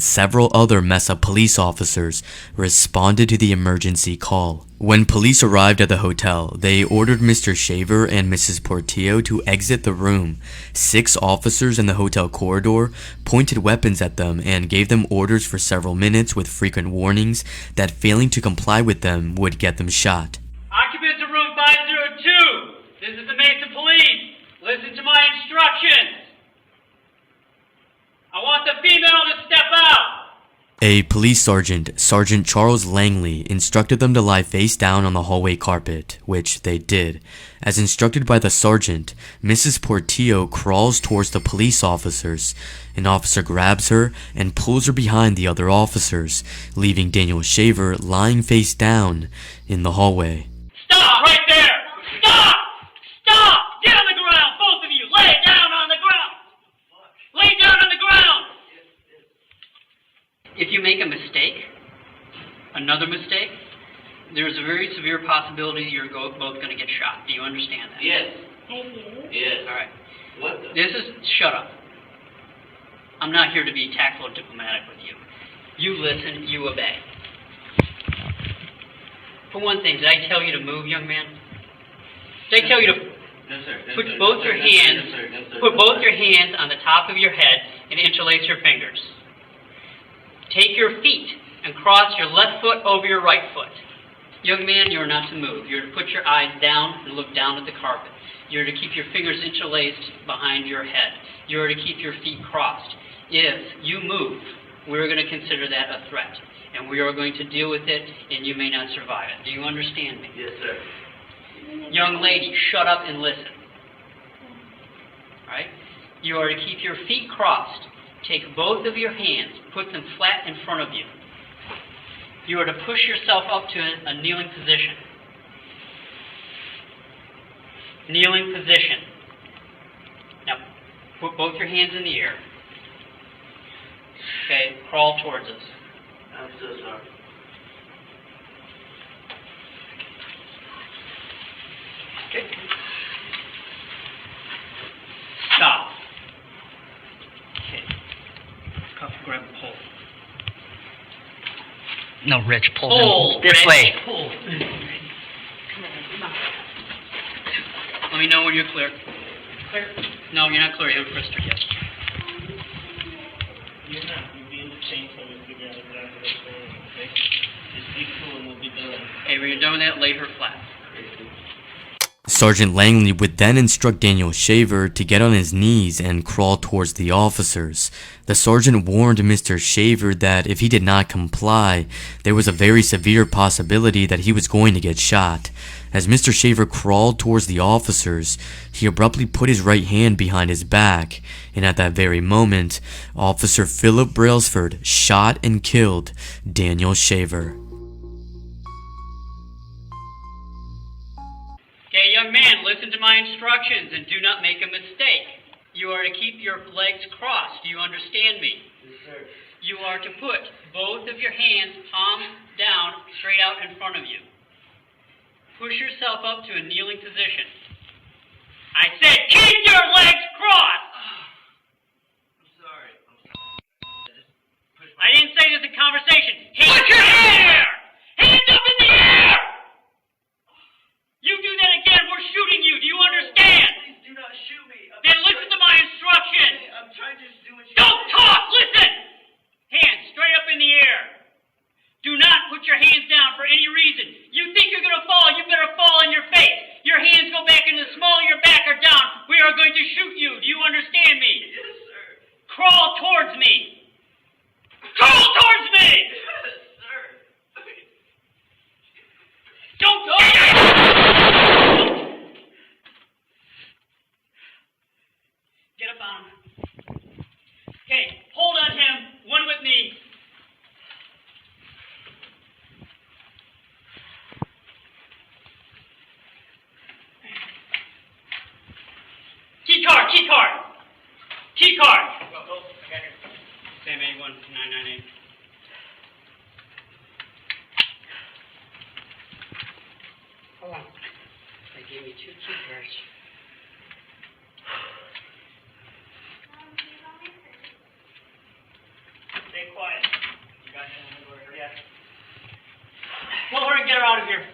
Several other Mesa police officers responded to the emergency call. When police arrived at the hotel, they ordered Mr. Shaver and Mrs. Portillo to exit the room. 6 officers in the hotel corridor pointed weapons at them and gave them orders for several minutes with frequent warnings that failing to comply with them would get them shot. Occupants of room 502, this is the Mesa Police. Listen to my instructions. I want the female to step out. A police sergeant, Sergeant Charles Langley, instructed them to lie face down on the hallway carpet, which they did. As instructed by the sergeant, Mrs. Portillo crawls towards the police officers. An officer grabs her and pulls her behind the other officers, leaving Daniel Shaver lying face down in the hallway. Stop right there! Stop! Stop! Get on the ground, both of you! Lay down on the ground! Lay down on the ground! If you make a mistake, another mistake, there's a very severe possibility you're both going to get shot. Do you understand that? Yes. I do. Yes. All right. What the? This is... Shut up. I'm not here to be tactful or diplomatic with you. You listen, you obey. For one thing, did I tell you to move, young man? Did I tell you to Yes, sir. Yes, put sir. both Yes, your sir. hands, Yes, sir. Yes, sir. put both your hands on the top of your head and interlace your fingers. Take your feet and cross your left foot over your right foot. Young man, you're not to move. You're to put your eyes down and look down at the carpet. You're to keep your fingers interlaced behind your head. You're to keep your feet crossed. If you move, we're going to consider that a threat, and we are going to deal with it, and you may not survive it. Do you understand me? Yes, sir. Young lady, shut up and listen. All right? You are to keep your feet crossed. Take both of your hands, put them flat in front of you. You are to push yourself up to a kneeling position. Kneeling position. Now, put both your hands in the air. Okay, crawl towards us. I'm so sorry. Okay. Stop. Okay. Cuff, grab, pull. No, Rich, pull Pull. him this Rich, way. Pull. Let me know when you're clear. Clear? No, you're not clear. You haven't frisked her yet. You're not. You'll be in the chain so we figure out exactly what's going on, okay? Just be cool and we'll be done. Okay, when you're done with that, lay her flat. Sergeant Langley would then instruct Daniel Shaver to get on his knees and crawl towards the officers. The sergeant warned Mr. Shaver that if he did not comply, there was a very severe possibility that he was going to get shot. As Mr. Shaver crawled towards the officers, he abruptly put his right hand behind his back, and at that very moment, Officer Philip Brailsford shot and killed Daniel Shaver. Okay, young man, listen to my instructions and do not make a mistake. You are to keep your legs crossed. Do you understand me? Yes, sir. You are to put both of your hands palm down, straight out in front of you. Push yourself up to a kneeling position. I said keep your legs crossed! I'm sorry. I didn't say this in conversation. Put your hair! Hands up in the air! You do that again, we're shooting you. Do you understand? Please do not shoot me. Then listen to my instructions. I'm trying to just do what you Don't talk! Listen! Hands straight up in the air. Do not put your hands down for any reason. You think you're going to fall, you better fall on your face. Your hands go back in the small of your back or down. We are going to shoot you. Do you understand me? Yes, sir. Crawl towards me. Crawl towards me! Yes, sir. Don't go! Get up on him. Okay, hold on him. One with me. Key card, key card. Key card. Sam A1998. Hold on. They gave me 2 key cards. Stay quiet. here.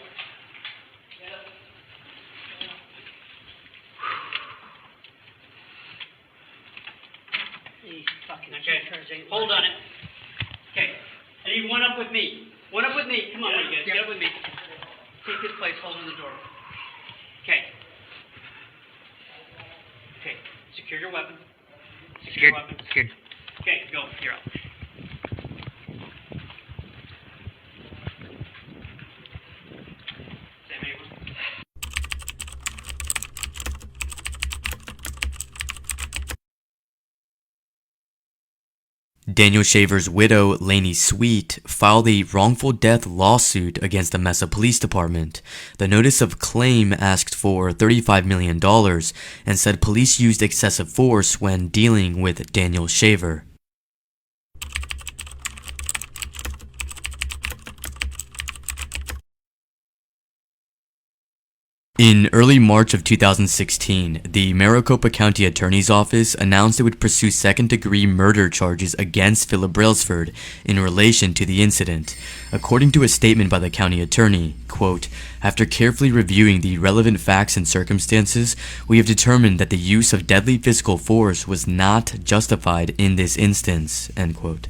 Okay, hold on it. Okay, I need one up with me. One up with me. Come on, you guys, get up with me. Take his place, holding the door. Okay. Okay, secure your weapon. Secure your weapon. Secured. Okay, go. You're up. Sam, anyone? Daniel Shaver's widow, Lainey Sweet, filed a wrongful death lawsuit against the Mesa Police Department. The notice of claim asked for $35 million and said police used excessive force when dealing with Daniel Shaver. In early March of 2016, the Maricopa County Attorney's Office announced it would pursue second-degree murder charges against Philip Brailsford in relation to the incident. According to a statement by the county attorney, quote, "After carefully reviewing the relevant facts and circumstances, we have determined that the use of deadly physical force was not justified in this instance," end quote.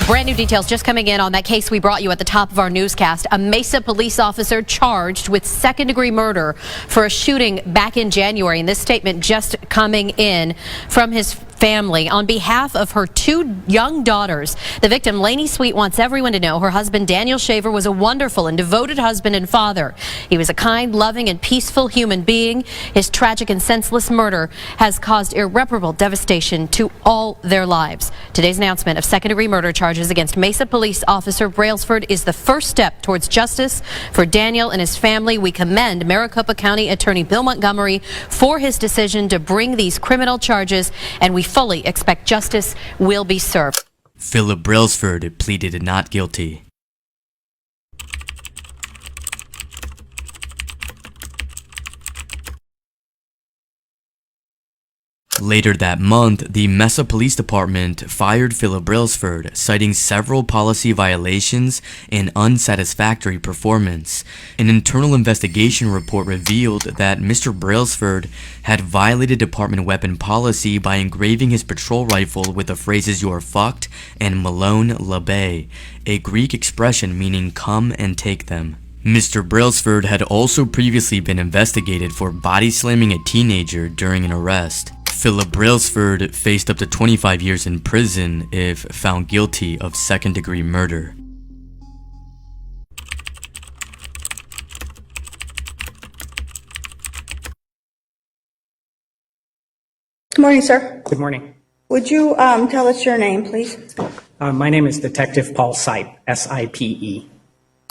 Brand new details just coming in on that case we brought you at the top of our newscast. A Mesa police officer charged with second-degree murder for a shooting back in January. And this statement just coming in from his family on behalf of her two young daughters. The victim, Lainey Sweet, wants everyone to know her husband, Daniel Shaver, was a wonderful and devoted husband and father. He was a kind, loving, and peaceful human being. His tragic and senseless murder has caused irreparable devastation to all their lives. Today's announcement of second-degree murder charges against Mesa Police Officer Brailsford is the first step towards justice for Daniel and his family. We commend Maricopa County Attorney Bill Montgomery for his decision to bring these criminal charges, and we fully expect justice will be served. Philip Brailsford pleaded not guilty. Later that month, the Mesa Police Department fired Philip Brailsford, citing several policy violations and unsatisfactory performance. An internal investigation report revealed that Mr. Brailsford had violated department weapon policy by engraving his patrol rifle with the phrases "you're fucked" and "Malone Labe," a Greek expression meaning "come and take them." Mr. Brailsford had also previously been investigated for body slamming a teenager during an arrest. Philip Brailsford faced up to 25 years in prison if found guilty of second-degree murder. Good morning, sir. Good morning. Would you tell us your name, please? My name is Detective Paul Sipe, S-I-P-E.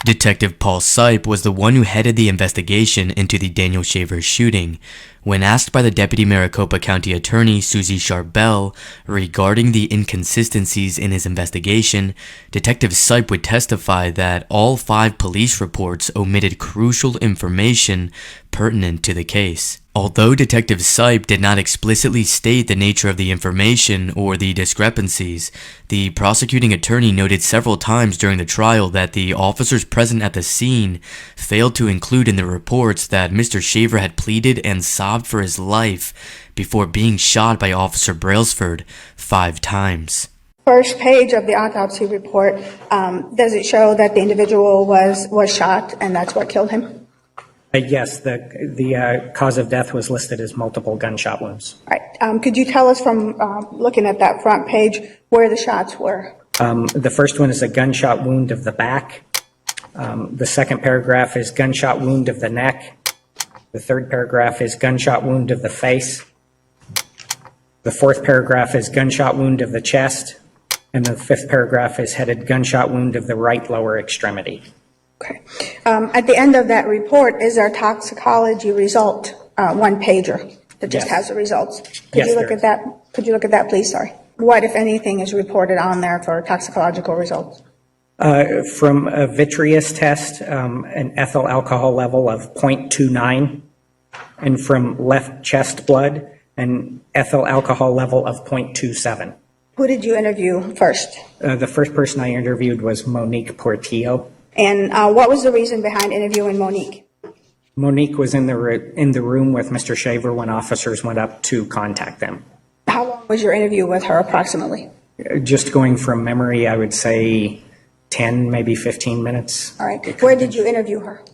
Detective Paul Sipe was the one who headed the investigation into the Daniel Shaver shooting. When asked by the Deputy Maricopa County Attorney Susie Charbel regarding the inconsistencies in his investigation, Detective Sipe would testify that all 5 police reports omitted crucial information pertinent to the case. Although Detective Sipe did not explicitly state the nature of the information or the discrepancies, the prosecuting attorney noted several times during the trial that the officers present at the scene failed to include in the reports that Mr. Shaver had pleaded and sobbed for his life before being shot by Officer Brailsford 5 times. First page of the autopsy report, does it show that the individual was shot and that's what killed him? Yes, the cause of death was listed as multiple gunshot wounds. All right. Could you tell us from looking at that front page where the shots were? The first one is a gunshot wound of the back. The second paragraph is gunshot wound of the neck. The third paragraph is gunshot wound of the face. The fourth paragraph is gunshot wound of the chest. And the fifth paragraph is headed gunshot wound of the right lower extremity. Okay. At the end of that report is our toxicology result, one pager that just has the results. Could you look at that? Could you look at that, please? Sorry. What, if anything, is reported on there for toxicological results? From a vitreous test, an ethyl alcohol level of 0.29, and from left chest blood, an ethyl alcohol level of 0.27. Who did you interview first? The first person I interviewed was Monique Portillo. And what was the reason behind interviewing Monique? Monique was in the room with Mr. Shaver when officers went up to contact them. How long was your interview with her approximately? Just going from memory, I would say 10, maybe 15 minutes. All right. Where did you interview her?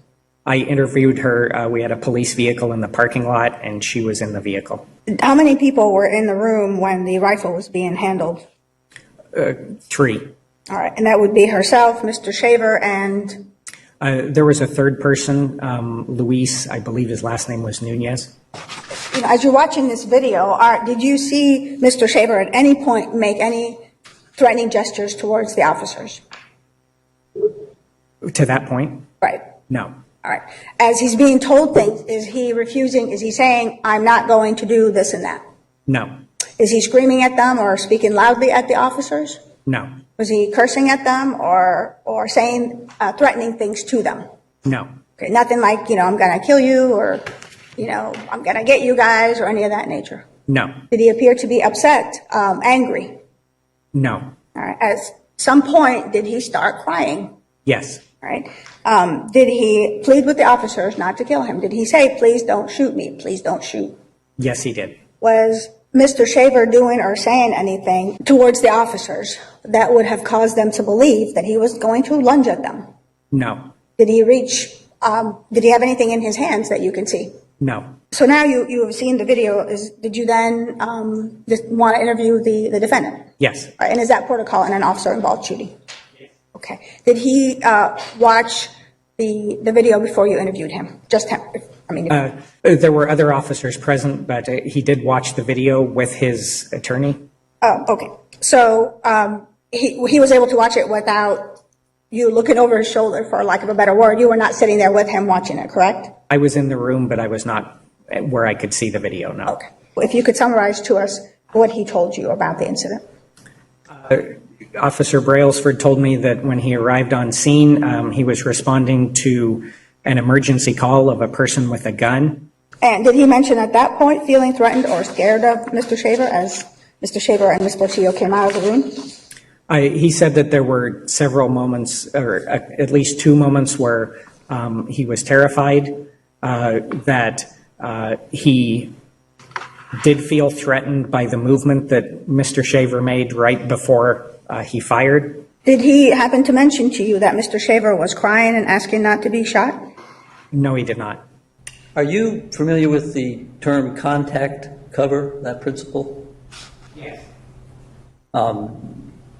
I interviewed her. We had a police vehicle in the parking lot, and she was in the vehicle. How many people were in the room when the rifle was being handled? 3. All right. And that would be herself, Mr. Shaver, and? There was a third person, Luis, I believe his last name was Nunez. You know, as you're watching this video, did you see Mr. Shaver at any point make any threatening gestures towards the officers? To that point? Right. No. All right. As he's being told things, is he refusing? Is he saying, I'm not going to do this and that? No. Is he screaming at them or speaking loudly at the officers? No. Was he cursing at them or saying, threatening things to them? No. Okay, nothing like, I'm going to kill you or, I'm going to get you guys or any of that nature? No. Did he appear to be upset, angry? No. All right. At some point, did he start crying? Yes. All right. Did he plead with the officers not to kill him? Did he say, please don't shoot me, please don't shoot? Yes, he did. Was Mr. Shaver doing or saying anything towards the officers that would have caused them to believe that he was going to lunge at them? No. Did he did he have anything in his hands that you can see? No. So now you have seen the video. Did you then want to interview the defendant? Yes. All right, and is that protocol in an officer-involved shooting? Okay. Did he watch the video before you interviewed him? Just him? There were other officers present, but he did watch the video with his attorney. Oh, okay. So he was able to watch it without you looking over his shoulder, for lack of a better word. You were not sitting there with him watching it, correct? I was in the room, but I was not where I could see the video, no. Okay. If you could summarize to us what he told you about the incident. Officer Brailsford told me that when he arrived on scene, he was responding to an emergency call of a person with a gun. And did he mention at that point feeling threatened or scared of Mr. Shaver as Mr. Shaver and Ms. Portillo came out of the room? He said that there were several moments, or at least 2 moments, where he was terrified, that he did feel threatened by the movement that Mr. Shaver made right before he fired. Did he happen to mention to you that Mr. Shaver was crying and asking not to be shot? No, he did not. Are you familiar with the term contact cover, that principle? Yes.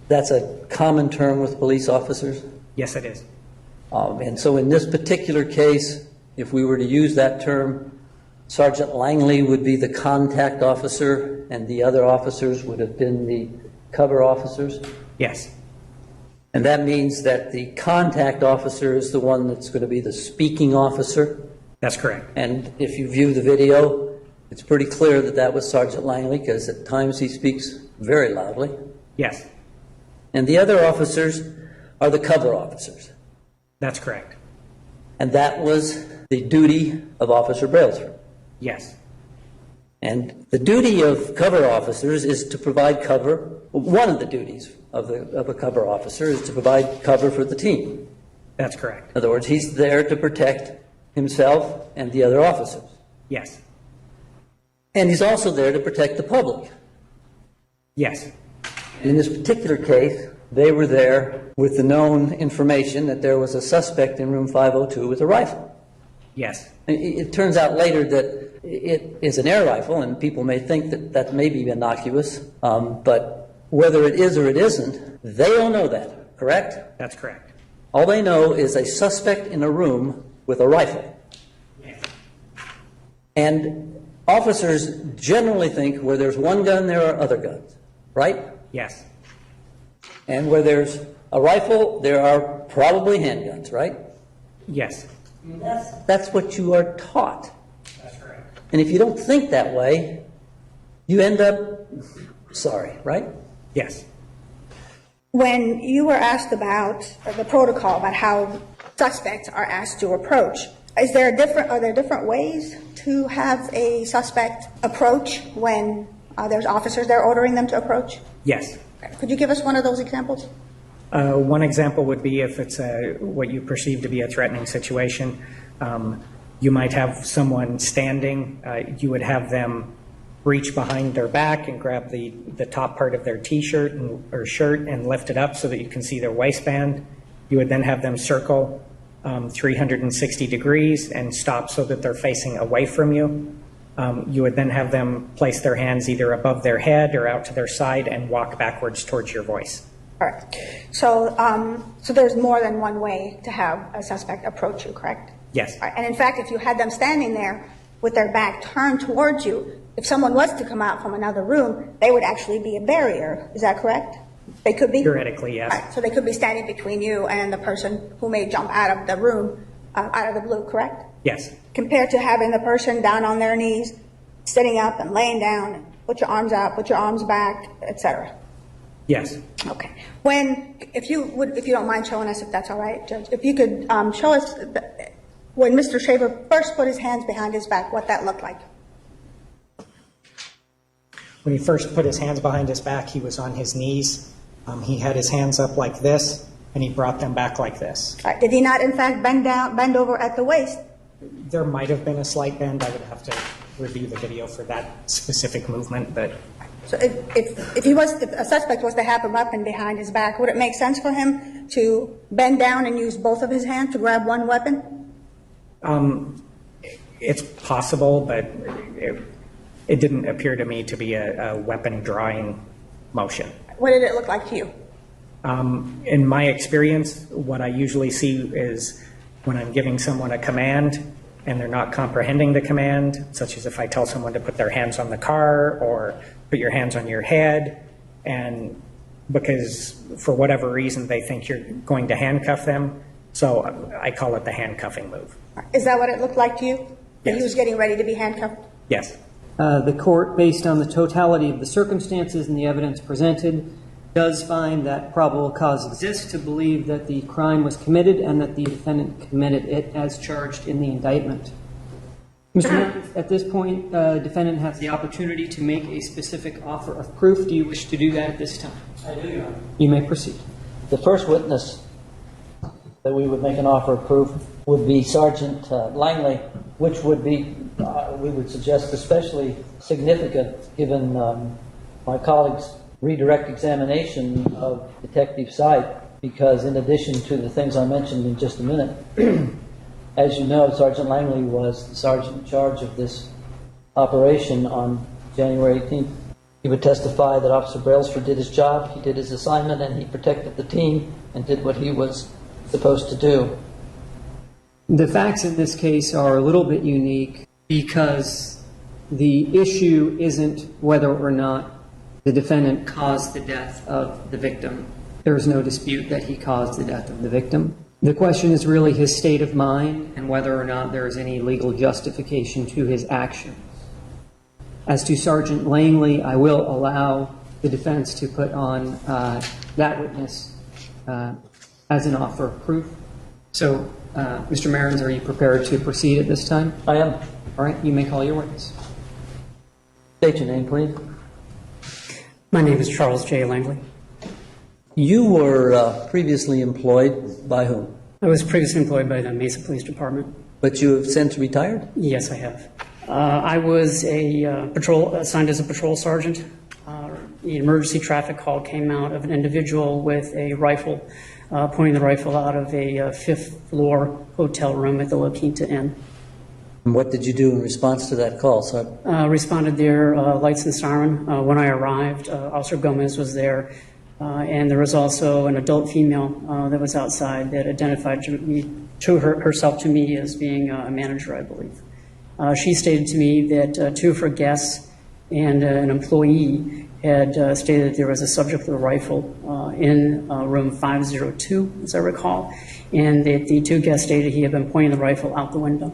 That's a common term with police officers. Yes, it is. And so in this particular case, if we were to use that term, Sergeant Langley would be the contact officer and the other officers would have been the cover officers. Yes. And that means that the contact officer is the one that's going to be the speaking officer. That's correct. And if you view the video, it's pretty clear that that was Sergeant Langley, because at times he speaks very loudly. Yes. And the other officers are the cover officers. That's correct. And that was the duty of Officer Brailsford. Yes. And the duty of cover officers is to provide cover. One of the duties of a cover officer is to provide cover for the team. That's correct. In other words, he's there to protect himself and the other officers. Yes. And he's also there to protect the public. Yes. In this particular case, they were there with the known information that there was a suspect in room 502 with a rifle. Yes. It turns out later that it is an air rifle, and people may think that that may be innocuous, but whether it is or it isn't, they don't know that, correct? That's correct. All they know is a suspect in a room with a rifle. Yes. And officers generally think where there's one gun, there are other guns, right? Yes. And where there's a rifle, there are probably handguns, right? Yes. That's what you are taught. That's correct. And if you don't think that way, you end up sorry, right? Yes. When you were asked about the protocol, about how suspects are asked to approach, are there different ways to have a suspect approach when there's officers there ordering them to approach? Yes. Could you give us one of those examples? One example would be if it's what you perceive to be a threatening situation. You might have someone standing. You would have them reach behind their back and grab the top part of their T-shirt or shirt and lift it up so that you can see their waistband. You would then have them circle 360 degrees and stop so that they're facing away from you. You would then have them place their hands either above their head or out to their side and walk backwards towards your voice. All right. So, so there's more than one way to have a suspect approach you, correct? Yes. All right. And in fact, if you had them standing there with their back turned towards you, if someone was to come out from another room, they would actually be a barrier. Is that correct? They could be? Theoretically, yes. All right. So they could be standing between you and the person who may jump out of the room, out of the blue, correct? Yes. Compared to having the person down on their knees, sitting up and laying down, and put your arms out, put your arms back, etc. Yes. Okay. If you don't mind showing us, if that's all right, Judge, if you could show us when Mr. Shaver first put his hands behind his back, what that looked like. When he first put his hands behind his back, he was on his knees. He had his hands up like this, and he brought them back like this. All right. Did he not, in fact, bend over at the waist? There might have been a slight bend. I would have to review the video for that specific movement, but So if a suspect was to have a weapon behind his back, would it make sense for him to bend down and use both of his hands to grab one weapon? it's possible, but it didn't appear to me to be a weapon drawing motion. What did it look like to you? In my experience, what I usually see is when I'm giving someone a command and they're not comprehending the command, such as if I tell someone to put their hands on the car or put your hands on your head, and because for whatever reason they think you're going to handcuff them, so I call it the handcuffing move. Is that what it looked like to you? That Yes. he was getting ready to be handcuffed? Yes. The court, based on the totality of the circumstances and the evidence presented, does find that probable cause exists to believe that the crime was committed and that the defendant committed it as charged in the indictment. Mr. Mayor, at this point, the defendant has the opportunity to make a specific offer of proof. Do you wish to do that at this time? I do, Your Honor. You may proceed. The first witness that we would make an offer of proof would be Sergeant Langley, which would be, we would suggest, especially significant given my colleague's redirect examination of Detective Sight, because in addition to the things I mentioned in just a minute, as you know, Sergeant Langley was the sergeant in charge of this operation on January 18th. He would testify that Officer Brailsford did his job, he did his assignment, and he protected the team and did what he was supposed to do. The facts in this case are a little bit unique because the issue isn't whether or not the defendant caused the death of the victim. There is no dispute that he caused the death of the victim. The question is really his state of mind and whether or not there is any legal justification to his actions. As to Sergeant Langley, I will allow the defense to put on that witness as an offer of proof. So, Mr. Marins, are you prepared to proceed at this time? I am. All right, you may call your witness. State your name, please. My name is Charles J. Langley. You were previously employed by whom? I was previously employed by the Mesa Police Department. But you have since retired? Yes, I have. I was assigned as a patrol sergeant. The emergency traffic call came out of an individual with a rifle, pointing the rifle out of a fifth-floor hotel room at the La Quinta Inn. And what did you do in response to that call, sir? Responded there, lights and siren. When I arrived, Officer Gomez was there, and there was also an adult female that was outside that identified herself to me as being a manager, I believe. She stated to me that two of her guests and an employee had stated that there was a subject with a rifle in room 502, as I recall, and that the two guests stated he had been pointing the rifle out the window.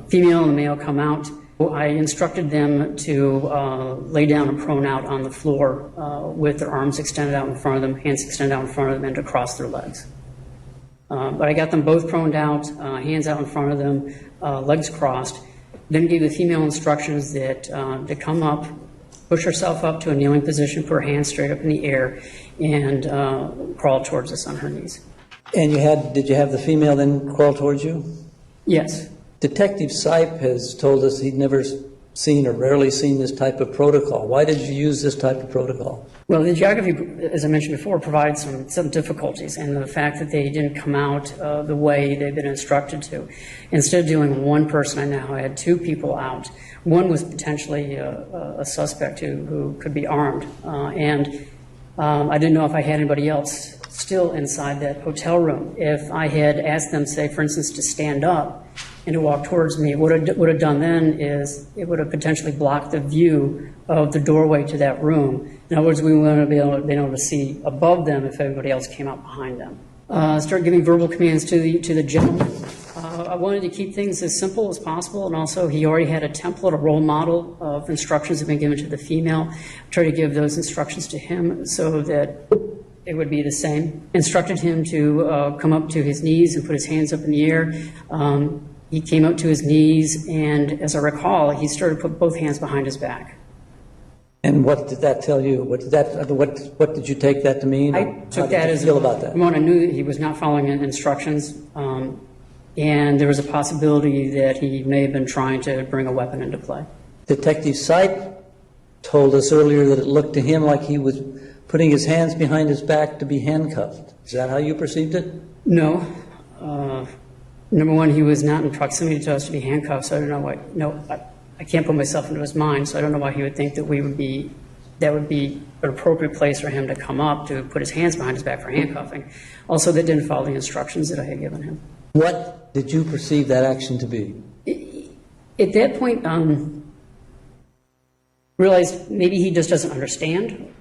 Female and the male come out. I instructed them to lay down and prone out on the floor with their arms extended out in front of them, hands extended out in front of them, and to cross their legs. But I got them both proned out, hands out in front of them, legs crossed. Then gave the female instructions that to come up, push herself up to a kneeling position, put her hands straight up in the air, and crawled towards us on her knees. And did you have the female then crawl towards you? Yes. Detective Sipe has told us he'd never seen or rarely seen this type of protocol. Why did you use this type of protocol? Well, the geography, as I mentioned before, provides some difficulties, and the fact that they didn't come out the way they've been instructed to. Instead of doing one person, I now had two people out. One was potentially a suspect who could be armed, and I didn't know if I had anybody else still inside that hotel room. If I had asked them, say, for instance, to stand up and to walk towards me, what it would have done then is it would have potentially blocked the view of the doorway to that room. In other words, we wouldn't have been able to see above them if anybody else came out behind them. Start giving verbal commands to the gentleman. I wanted to keep things as simple as possible, and also he already had a template, a role model of instructions that had been given to the female. I tried to give those instructions to him so that it would be the same. Instructed him to come up to his knees and put his hands up in the air. He came up to his knees, and as I recall, he started to put both hands behind his back. And what did that tell you? What did you take that to mean? I took that as feel about that? One, I knew that he was not following instructions, and there was a possibility that he may have been trying to bring a weapon into play. Detective Sipe told us earlier that it looked to him like he was putting his hands behind his back to be handcuffed. Is that how you perceived it? No. Number one, he was not in proximity to us to be handcuffed, so I don't know why. No, I can't put myself into his mind, so I don't know why he would think that that would be an appropriate place for him to come up to put his hands behind his back for handcuffing. Also, that didn't follow the instructions that I had given him. What did you perceive that action to be? At that point, realized maybe he just doesn't understand.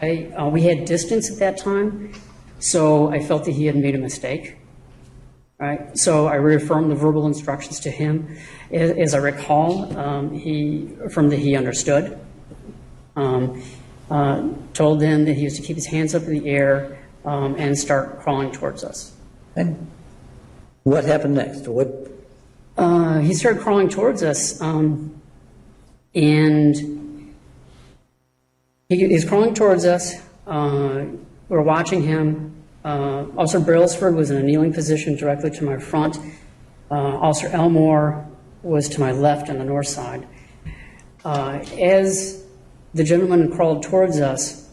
We had distance at that time, so I felt that he had made a mistake. Right? So I reaffirmed the verbal instructions to him. As I recall, he understood. Told him that he was to keep his hands up in the air and start crawling towards us. And what happened next? He started crawling towards us, and he's crawling towards us. We're watching him. Officer Brailsford was in a kneeling position directly to my front. Officer Elmore was to my left on the north side. As the gentleman crawled towards us,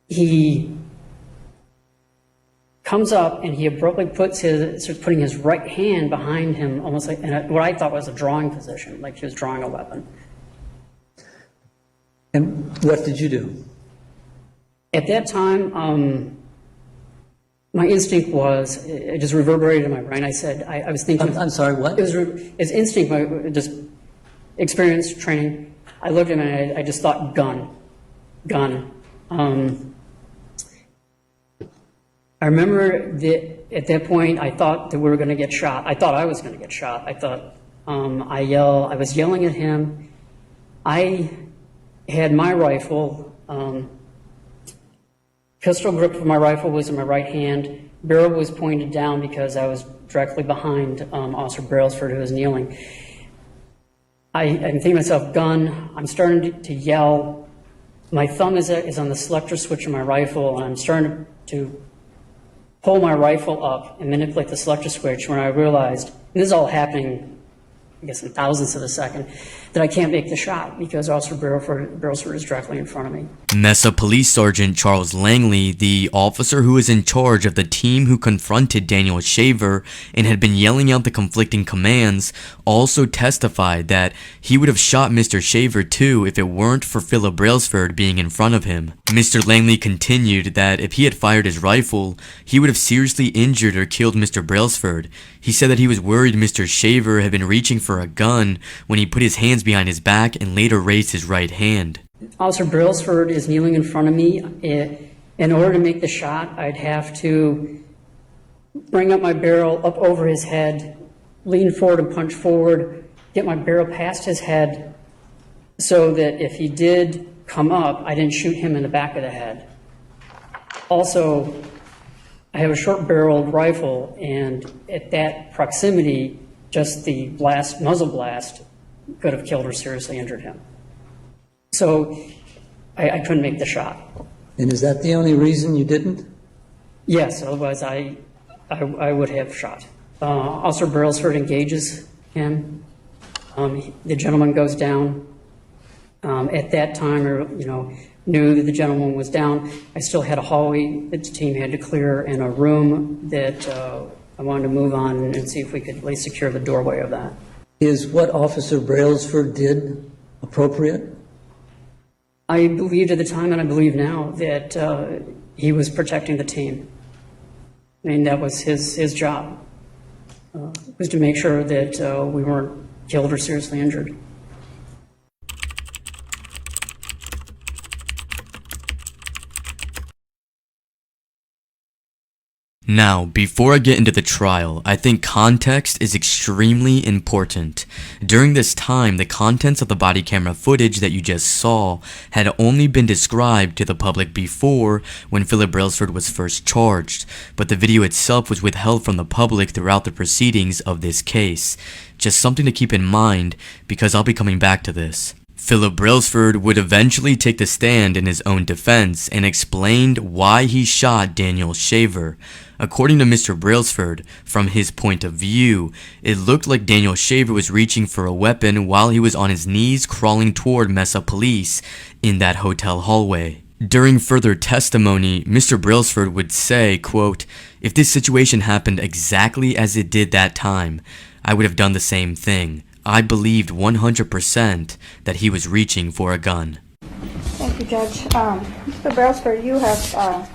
he comes up and he abruptly starts putting his right hand behind him, almost like in what I thought was a drawing position, like he was drawing a weapon. And what did you do? At that time, my instinct was, it just reverberated in my brain. I said, I was thinking. I'm sorry, what? It was instinct, just experience, training. I looked at him and I just thought, gun. I remember that at that point, I thought that we were going to get shot. I thought I was going to get shot. I thought, I was yelling at him. I had my rifle, pistol grip for my rifle was in my right hand. Barrel was pointed down because I was directly behind Officer Brailsford, who was kneeling. I'm thinking to myself, gun. I'm starting to yell. My thumb is on the selector switch of my rifle, and I'm starting to pull my rifle up and manipulate the selector switch when I realized, and this is all happening, I guess, in thousandths of a second, that I can't make the shot because Officer Brailsford is directly in front of me. Mesa Police Sergeant Charles Langley, the officer who was in charge of the team who confronted Daniel Shaver and had been yelling out the conflicting commands, also testified that he would have shot Mr. Shaver too if it weren't for Philip Brailsford being in front of him. Mr. Langley continued that if he had fired his rifle, he would have seriously injured or killed Mr. Brailsford. He said that he was worried Mr. Shaver had been reaching for a gun when he put his hands behind his back and later raised his right hand. Officer Brailsford is kneeling in front of me. In order to make the shot, I'd have to bring up my barrel up over his head, lean forward and punch forward, get my barrel past his head so that if he did come up, I didn't shoot him in the back of the head. Also, I have a short-barreled rifle, and at that proximity, just the muzzle blast could have killed or seriously injured him. So I couldn't make the shot. And is that the only reason you didn't? Yes, otherwise I would have shot. Officer Brailsford engages him. The gentleman goes down. At that time, knew that the gentleman was down. I still had a hallway that the team had to clear and a room that I wanted to move on and see if we could at least secure the doorway of that. Is what Officer Brailsford did appropriate? I believed at the time, and I believe now, that he was protecting the team. I mean, that was his job, was to make sure that we weren't killed or seriously injured. Now, before I get into the trial, I think context is extremely important. During this time, the contents of the body camera footage that you just saw had only been described to the public before when Philip Brailsford was first charged, but the video itself was withheld from the public throughout the proceedings of this case. Just something to keep in mind, because I'll be coming back to this. Philip Brailsford would eventually take the stand in his own defense and explained why he shot Daniel Shaver. According to Mr. Brailsford, from his point of view, it looked like Daniel Shaver was reaching for a weapon while he was on his knees crawling toward Mesa police in that hotel hallway. During further testimony, Mr. Brailsford would say, quote, "If this situation happened exactly as it did that time, I would have done the same thing. I believed 100% that he was reaching for a gun." Thank you, Judge. Mr. Brailsford, you have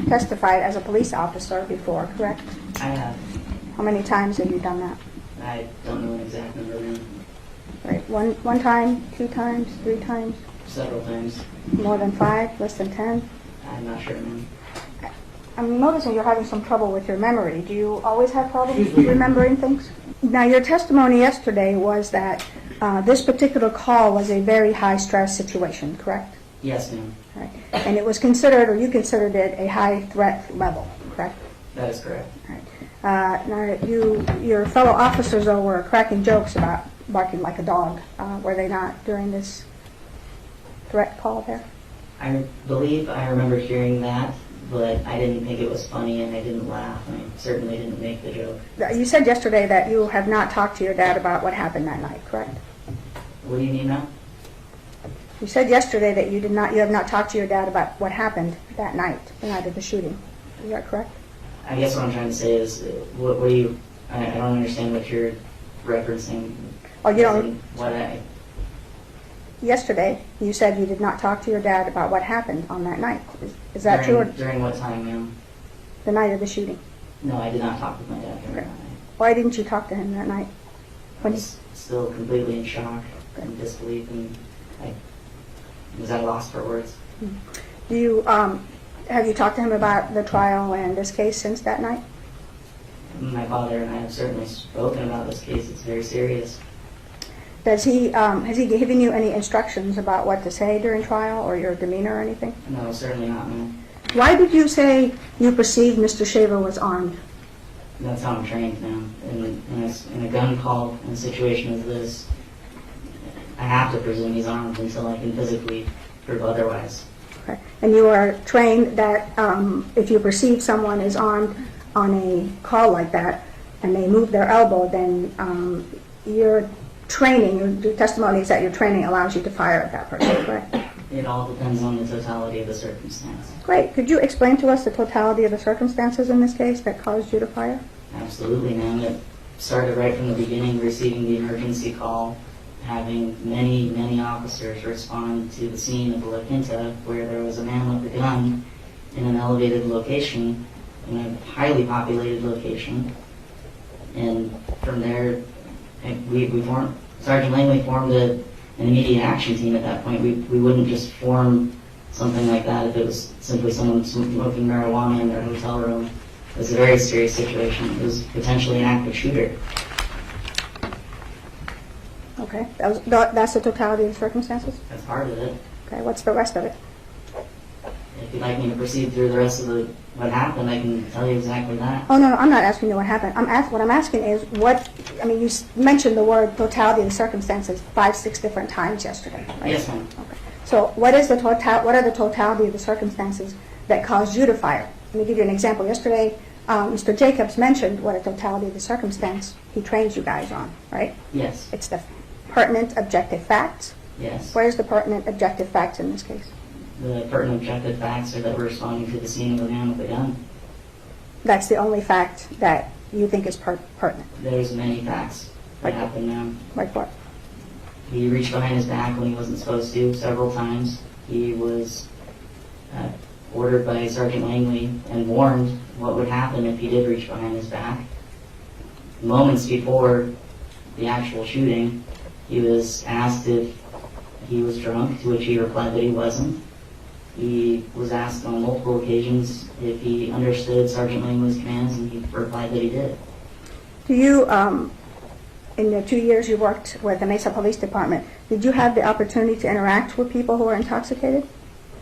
testified as a police officer before, correct? I have. How many times have you done that? I don't know an exact number now. Right, one time, 2 times, 3 times? Several times. More than 5, less than 10? I'm not sure, man. I'm noticing you're having some trouble with your memory. Do you always have problems remembering things? Now, your testimony yesterday was that this particular call was a very high-stress situation, correct? Yes, ma'am. Right. And it was considered, or you considered it, a high-threat level, correct? That is correct. Right. Now, your fellow officers, though, were cracking jokes about barking like a dog. Were they not during this threat call there? I believe I remember hearing that, but I didn't think it was funny and I didn't laugh. I certainly didn't make the joke. You said yesterday that you have not talked to your dad about what happened that night, correct? What do you mean now? You said yesterday that you have not talked to your dad about what happened that night, the night of the shooting. Is that correct? I guess what I'm trying to say is, what do you, I don't understand what you're referencing. Oh, you don't? What Yesterday, you said you did not talk to your dad about what happened on that night. Is that true? During what time, ma'am? The night of the shooting. No, I did not talk with my dad during that night. Why didn't you talk to him that night? I was still completely in shock and disbelief, and I was at a loss for words. Do you have you talked to him about the trial and this case since that night? My father and I have certainly spoken about this case. It's very serious. Has he given you any instructions about what to say during trial or your demeanor or anything? No, certainly not, ma'am. Why did you say you perceived Mr. Shaver was armed? That's how I'm trained, ma'am. In a gun call, in a situation as this, I have to presume he's armed until I can physically prove otherwise. Okay. And you are trained that if you perceive someone is armed on a call like that and they move their elbow, then your training, your testimony is that your training allows you to fire at that person, correct? It all depends on the totality of the circumstance. Great. Could you explain to us the totality of the circumstances in this case that caused you to fire? Absolutely, ma'am. It started right from the beginning, receiving the emergency call, having many officers respond to the scene of La Quinta where there was a man with a gun in an elevated location, in a highly populated location. And from there, Sergeant Langley formed an immediate action team at that point. We wouldn't just form something like that if it was simply someone smoking marijuana in their hotel room. It was a very serious situation. It was potentially an active shooter. Okay. That's the totality of the circumstances? That's part of it. Okay. What's the rest of it? If you'd like me to proceed through the rest of what happened, I can tell you exactly that. Oh, no, I'm not asking you what happened. What I'm asking is you mentioned the word totality of the circumstances 5-6 different times yesterday, right? Yes, ma'am. Okay. So what are the totality of the circumstances that caused you to fire? Let me give you an example. Yesterday, Mr. Jacobs mentioned what a totality of the circumstance he trains you guys on, right? Yes. It's the pertinent objective facts. Yes. Where's the pertinent objective facts in this case? The pertinent objective facts are that we're responding to the scene of a man with a gun. That's the only fact that you think is pertinent. There's many facts that happen now. Like what? He reached behind his back when he wasn't supposed to several times. He was ordered by Sergeant Langley and warned what would happen if he did reach behind his back. Moments before the actual shooting, he was asked if he was drunk, to which he replied that he wasn't. He was asked on multiple occasions if he understood Sergeant Langley's commands, and he replied that he did. Do you, in the 2 years you worked with the Mesa Police Department, did you have the opportunity to interact with people who are intoxicated?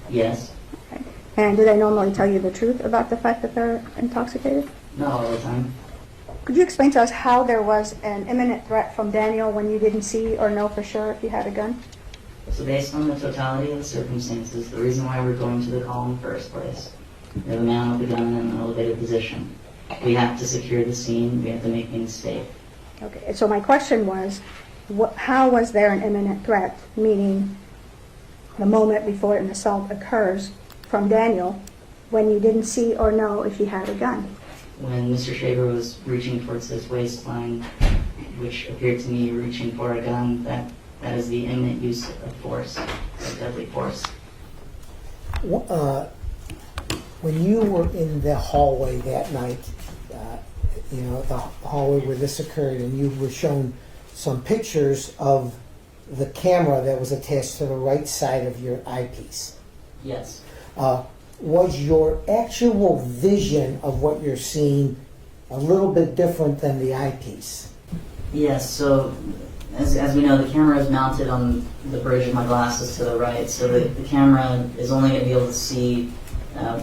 Yes. Okay. And do they normally tell you the truth about the fact that they're intoxicated? Not all the time. Could you explain to us how there was an imminent threat from Daniel when you didn't see or know for sure if he had a gun? So based on the totality of the circumstances, the reason why we're going to the call in the first place, we have a man with a gun in an elevated position. We have to secure the scene. We have to make things safe. Okay, so my question was, how was there an imminent threat, meaning the moment before an assault occurs from Daniel when you didn't see or know if he had a gun? When Mr. Shaver was reaching towards his waistline, which appeared to me reaching for a gun, that is the imminent use of force, of deadly force. When you were in the hallway that night, the hallway where this occurred, and you were shown some pictures of the camera that was attached to the right side of your eyepiece. Yes. Was your actual vision of what you're seeing a little bit different than the eyepiece? Yes, so as we know, the camera is mounted on the bridge of my glasses to the right, so the camera is only going to be able to see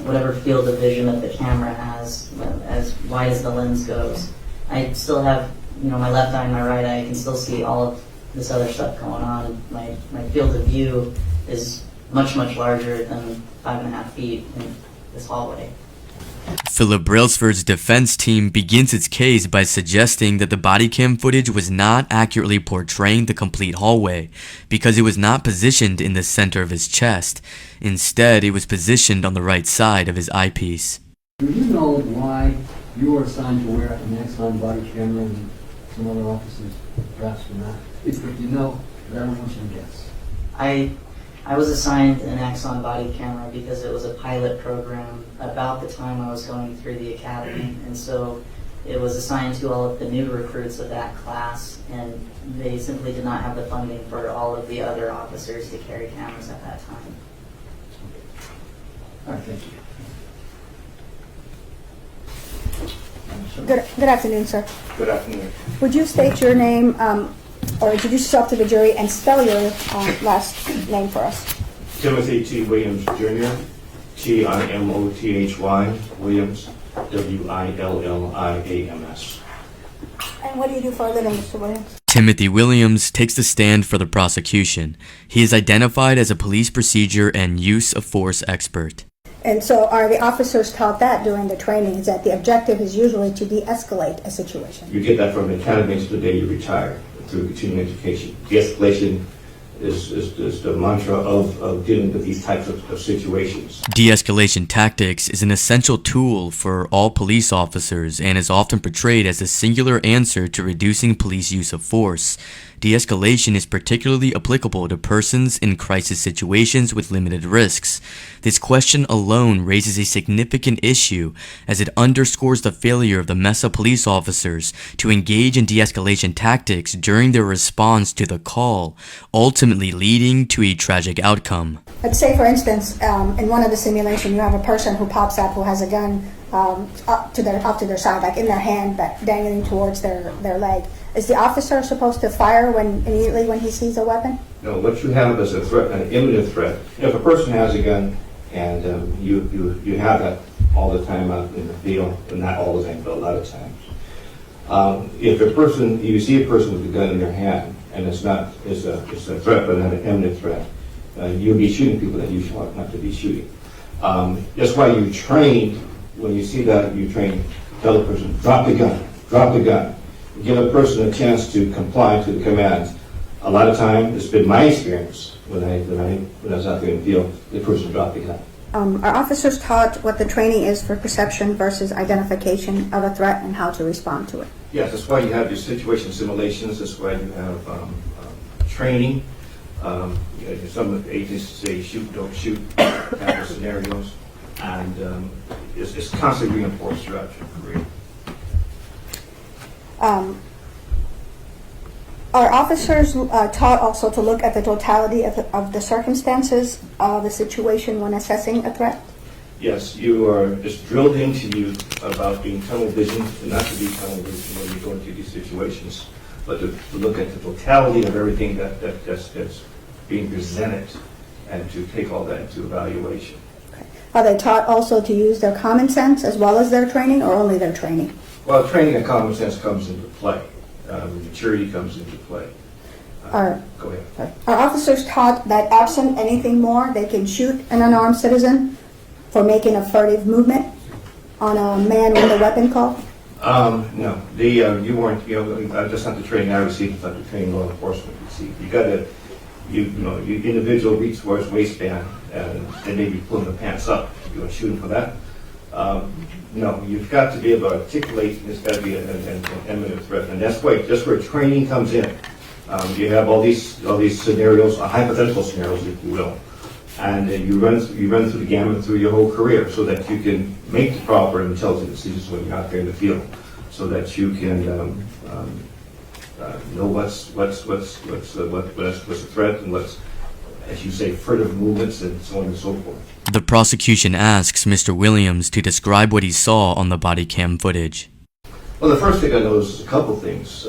whatever field of vision that the camera has, as wide as the lens goes. I still have, my left eye and my right eye, I can still see all of this other stuff going on. My field of view is much, much larger than 5.5 feet in this hallway. Philip Brailsford's defense team begins its case by suggesting that the body cam footage was not accurately portraying the complete hallway because it was not positioned in the center of his chest. Instead, it was positioned on the right side of his eyepiece. Do you know why you were assigned to wear an Exxon body camera and some other officers perhaps were not? If you know, but I don't want you to guess. I was assigned an Axon body camera because it was a pilot program about the time I was going through the academy, and so it was assigned to all of the new recruits of that class, and they simply did not have the funding for all of the other officers to carry cameras at that time. All right, thank you. Good afternoon, sir. Good afternoon. Would you state your name or introduce yourself to the jury and spell your last name for us? Timothy T. Williams, Jr., Timothy, Williams, Williams. And what do you do for a living, Mr. Williams? Timothy Williams takes the stand for the prosecution. He is identified as a police procedure and use of force expert. And so are the officers taught that during the training, is that the objective is usually to de-escalate a situation? You get that from the academy until the day you retire through continuing education. De-escalation is the mantra of dealing with these types of situations. De-escalation tactics is an essential tool for all police officers and is often portrayed as a singular answer to reducing police use of force. De-escalation is particularly applicable to persons in crisis situations with limited risks. This question alone raises a significant issue as it underscores the failure of the Mesa police officers to engage in de-escalation tactics during their response to the call, ultimately leading to a tragic outcome. Let's say, for instance, in one of the simulations, you have a person who pops up who has a gun up to their side, like in their hand, but dangling towards their leg. Is the officer supposed to fire immediately when he sees a weapon? No, what you have is a threat, an imminent threat. If a person has a gun and you have that all the time out in the field, and not all the time, but a lot of times. If you see a person with a gun in their hand, and it's a threat, but not an imminent threat, you'll be shooting people that you should not to be shooting. That's why you train, when you see that, you train, tell the person, drop the gun, drop the gun. Give a person a chance to comply to the commands. A lot of time, it's been my experience when I was out there in the field, the person dropped the gun. Are officers taught what the training is for perception versus identification of a threat and how to respond to it? Yes, that's why you have your situation simulations. That's why you have training. Some agents say shoot, don't shoot, kind of scenarios, and it's constantly reinforced throughout your career. Are officers taught also to look at the totality of the circumstances of the situation when assessing a threat? Yes, you are just drilled into you about being tunnel vision, and not to be tunnel vision when you go into these situations, but to look at the totality of everything that's being presented, and to take all that into evaluation. Okay. Are they taught also to use their common sense as well as their training, or only their training? Well, training and common sense comes into play. Maturity comes into play. Go ahead. Are officers taught that absent anything more, they can shoot an unarmed citizen for making a furtive movement on a man with a weapon call? No, you weren't. That's not the training I received. It's not the training law enforcement received. You got to, you individual reach for his waistband and they may be pulling the pants up. You're going to shoot him for that. No, you've got to be able to articulate, and it's got to be an imminent threat, and that's where training comes in. You have all these scenarios, hypothetical scenarios, if you will, and you run through the gamut through your whole career, so that you can make the proper and intelligent decisions when you're out there in the field, so that you can know what's a threat and what's, as you say, furtive movements and so on and so forth. The prosecution asks Mr. Williams to describe what he saw on the body cam footage. Well, the first thing I noticed is a couple things.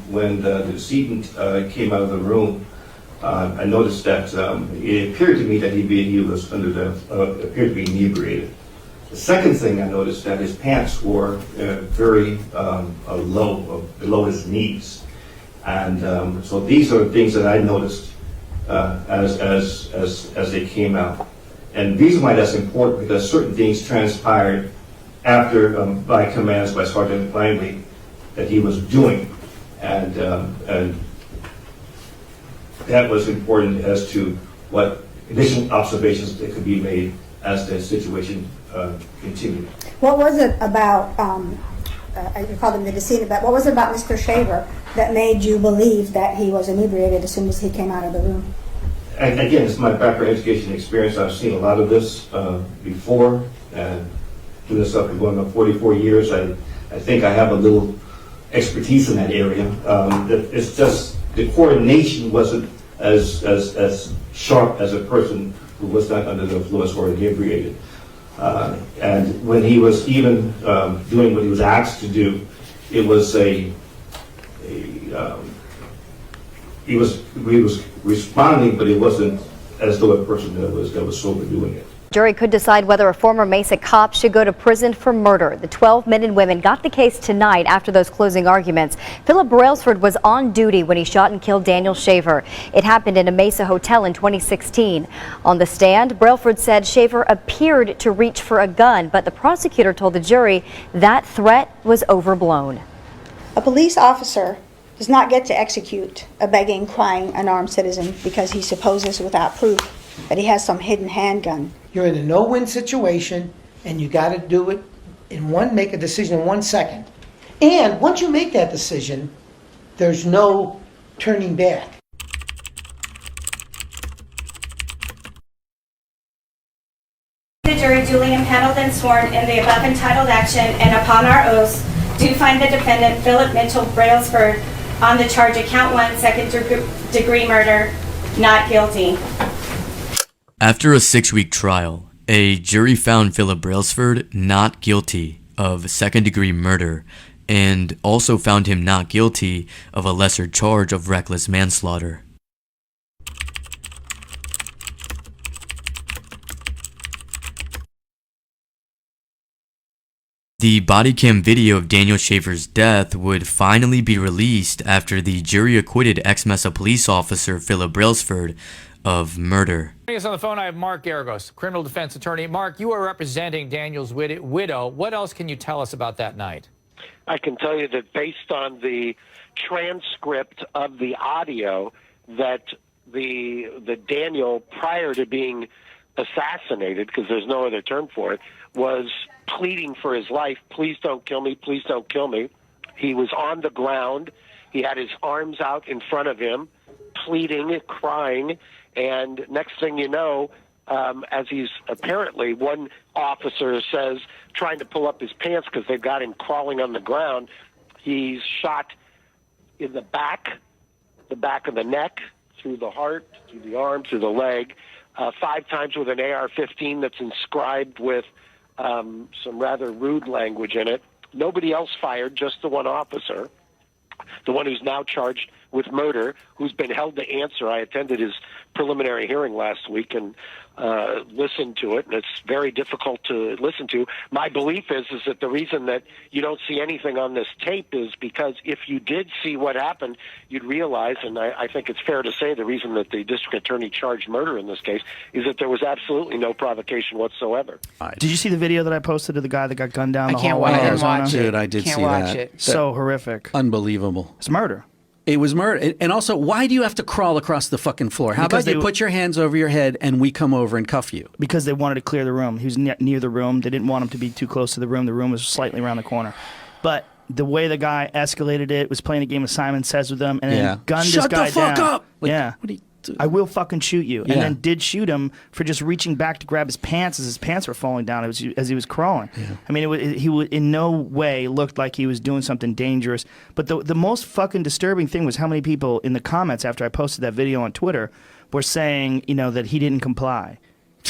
When the decedent came out of the room, I noticed that it appeared to me that he was appeared to be inebriated. The second thing I noticed that his pants were very low, below his knees, and so these are things that I noticed as they came out. And the reason why that's important, because certain things transpired after by commands by Sergeant Langley that he was doing, and that was important as to what additional observations that could be made as the situation continued. What was it about, you called him the decedent, but what was it about Mr. Shaver that made you believe that he was inebriated as soon as he came out of the room? And again, it's my background education experience. I've seen a lot of this before, and doing this up and going on 44 years, I think I have a little expertise in that area. It's just the coordination wasn't as sharp as a person who was not under the influence or inebriated. And when he was even doing what he was asked to do, it was he was responding, but it wasn't as though a person that was sober doing it. Jury could decide whether a former Mesa cop should go to prison for murder. The 12 men and women got the case tonight after those closing arguments. Philip Brailsford was on duty when he shot and killed Daniel Shaver. It happened in a Mesa hotel in 2016. On the stand, Brailsford said Shaver appeared to reach for a gun, but the prosecutor told the jury that threat was overblown. A police officer does not get to execute a begging, crying, unarmed citizen because he supposes without proof that he has some hidden handgun. You're in a no-win situation, and you got to do it make a decision in 1 second. And once you make that decision, there's no turning back. The jury duly impaneled and sworn in the above entitled action, and upon our oaths, do find the defendant Philip Mitchell Brailsford on the charge of count 1, second-degree murder, not guilty. After a 6-week trial, a jury found Philip Brailsford not guilty of second-degree murder and also found him not guilty of a lesser charge of reckless manslaughter. The body cam video of Daniel Shaver's death would finally be released after the jury acquitted ex-Mesa police officer Philip Brailsford of murder. Joining us on the phone, I have Mark Garagos, criminal defense attorney. Mark, you are representing Daniel's widow. What else can you tell us about that night? I can tell you that based on the transcript of the audio, that the Daniel, prior to being assassinated, because there's no other term for it, was pleading for his life. Please don't kill me. Please don't kill me. He was on the ground. He had his arms out in front of him, pleading, crying, and next thing you know, as he's apparently, one officer says, trying to pull up his pants because they've got him crawling on the ground, he's shot in the back of the neck, through the heart, through the arm, through the leg, 5 times with an AR-15 that's inscribed with some rather rude language in it. Nobody else fired, just the one officer, the one who's now charged with murder, who's been held to answer. I attended his preliminary hearing last week and listened to it, and it's very difficult to listen to. My belief is that the reason that you don't see anything on this tape is because if you did see what happened, you'd realize, and I think it's fair to say the reason that the district attorney charged murder in this case is that there was absolutely no provocation whatsoever. Did you see the video that I posted of the guy that got gunned down the I can't hallway in watch Arizona? it. Dude, I did Can't see watch that. it. So horrific. Unbelievable. It's murder. It was murder. And also, why do you have to crawl across the fucking floor? How Because about you they- put your hands over your head and we come over and cuff you? Because they wanted to clear the room. He was near the room. They didn't want him to be too close to the room. The room was slightly around the corner. But the way the guy escalated it, was playing a game of Simon Says with them, and then gunned this guy down. Shut the fuck up! Like, yeah. What are you doing? I will fucking shoot you. Yeah. And then did shoot him for just reaching back to grab his pants as his pants were falling down as he was crawling. Yeah. I mean, he would in no way looked like he was doing something dangerous. But the most fucking disturbing thing was how many people in the comments after I posted that video on Twitter were saying, that he didn't comply.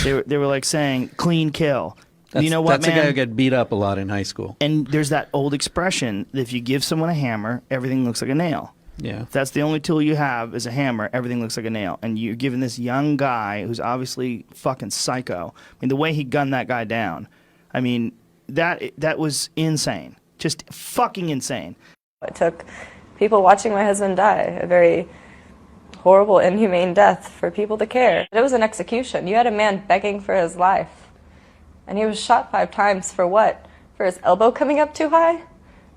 They were like saying, clean kill. You know what, that's man? a guy who got beat up a lot in high school. And there's that old expression that if you give someone a hammer, everything looks like a nail. Yeah. If that's the only tool you have is a hammer, everything looks like a nail. And you're giving this young guy who's obviously fucking psycho. I mean, the way he gunned that guy down, I mean, that was insane. Just fucking insane. It took people watching my husband die, a very horrible, inhumane death, for people to care. It was an execution. You had a man begging for his life. And he was shot 5 times for what? For his elbow coming up too high?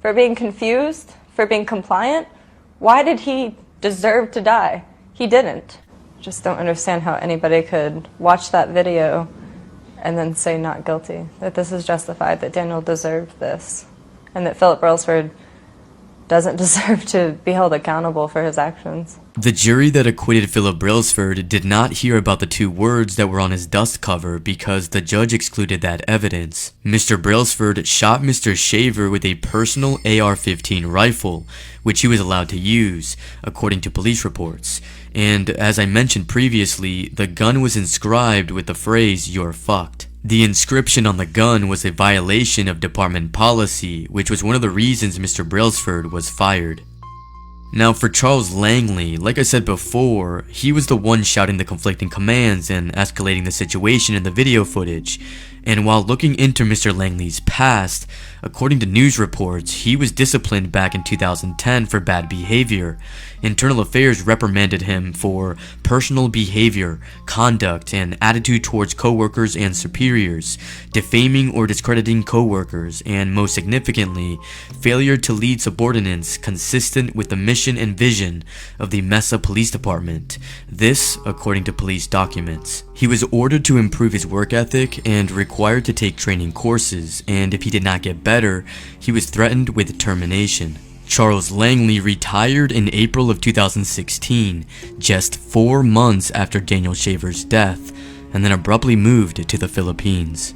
For being confused? For being compliant? Why did he deserve to die? He didn't. Just don't understand how anybody could watch that video and then say not guilty, that this is justified, that Daniel deserved this, and that Philip Brailsford doesn't deserve to be held accountable for his actions. The jury that acquitted Philip Brailsford did not hear about the 2 words that were on his dust cover because the judge excluded that evidence. Mr. Brailsford shot Mr. Shaver with a personal AR-15 rifle, which he was allowed to use, according to police reports. And as I mentioned previously, the gun was inscribed with the phrase, "You're fucked." The inscription on the gun was a violation of department policy, which was one of the reasons Mr. Brailsford was fired. Now for Charles Langley, like I said before, he was the one shouting the conflicting commands and escalating the situation in the video footage. And while looking into Mr. Langley's past, according to news reports, he was disciplined back in 2010 for bad behavior. Internal Affairs reprimanded him for personal behavior, conduct, and attitude towards coworkers and superiors, defaming or discrediting coworkers, and most significantly, failure to lead subordinates consistent with the mission and vision of the Mesa Police Department. This, according to police documents. He was ordered to improve his work ethic and required to take training courses, and if he did not get better, he was threatened with termination. Charles Langley retired in April of 2016, just 4 months after Daniel Shaver's death, and then abruptly moved to the Philippines.